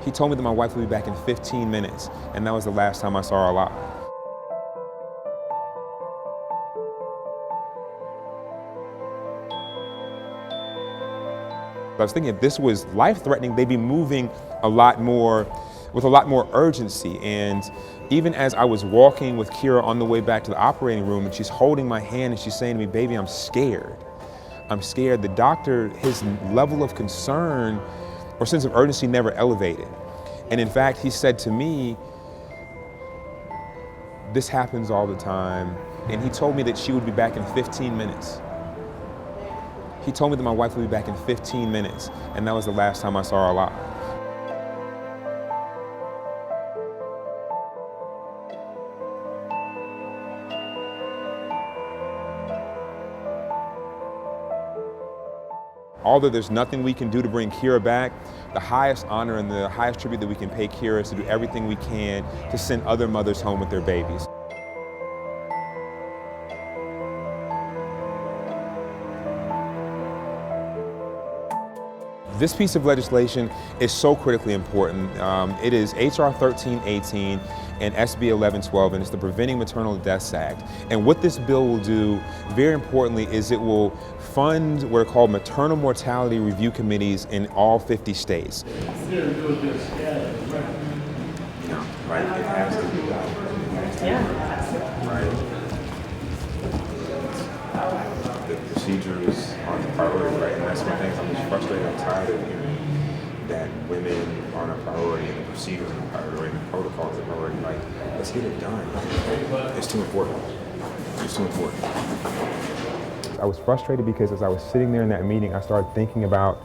He told me that my wife would be back in 15 minutes, and that was the last time I saw her alive. I was thinking if this was life-threatening, they'd be moving a lot more, with a lot more urgency. And even as I was walking with Kyra on the way back to the operating room, and she's holding my hand and she's saying to me, "Baby, I'm scared. I'm scared." The doctor, his level of concern or sense of urgency never elevated. And in fact, he said to me, "This happens all the time." And he told me that she would be back in 15 minutes. He told me that my wife would be back in 15 minutes, and that was the last time I saw her alive. Although there's nothing we can do to bring Kyra back, the highest honor and the highest tribute that we can pay Kyra is to do everything we can to send other mothers home with their babies. This piece of legislation is so critically important. It is H.R. 1318 and SB 1112, and it's the Preventing Maternal Deaths Act. And what this bill will do, very importantly, is it will fund what are called maternal mortality review committees in all 50 states. Right, it has to be done. Yeah. Right. The procedures aren't a priority, right? And that's one thing I'm just frustrated. I'm tired of hearing that women aren't a priority and the procedures are a priority and the protocols are a priority. Like, let's get it done. It's too important. It's too important. I was frustrated because as I was sitting there in that meeting, I started thinking about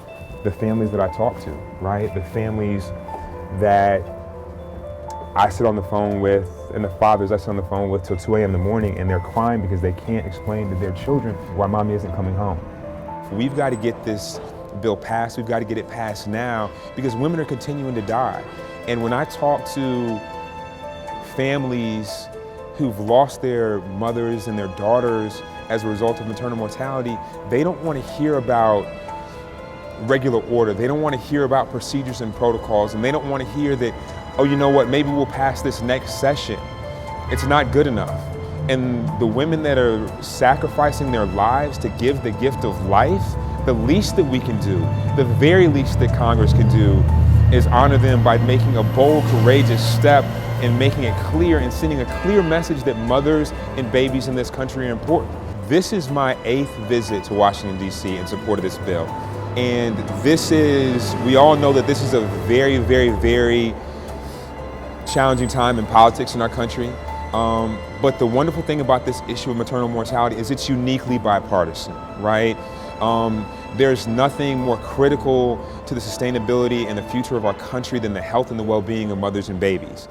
the families that I talk to, right? The families that I sit on the phone with, and the fathers I sit on the phone with till 2 a.m. in the morning, and they're crying because they can't explain to their children why mommy isn't coming home. We've got to get this bill passed. We've got to get it passed now because women are continuing to die. And when I talk to families who've lost their mothers and their daughters as a result of maternal mortality, they don't want to hear about regular order. They don't want to hear about procedures and protocols, and they don't want to hear that, oh, you know what, maybe we'll pass this next session. It's not good enough. And the women that are sacrificing their lives to give the gift of life, the least that we can do, the very least that Congress can do, is honor them by making a bold, courageous step and making it clear and sending a clear message that mothers and babies in this country are important. This is my 8th visit to Washington, D.C. in support of this bill. And we all know that this is a very, very, very challenging time in politics in our country. But the wonderful thing about this issue of maternal mortality is it's uniquely bipartisan, right? There's nothing more critical to the sustainability and the future of our country than the health and the well-being of mothers and babies.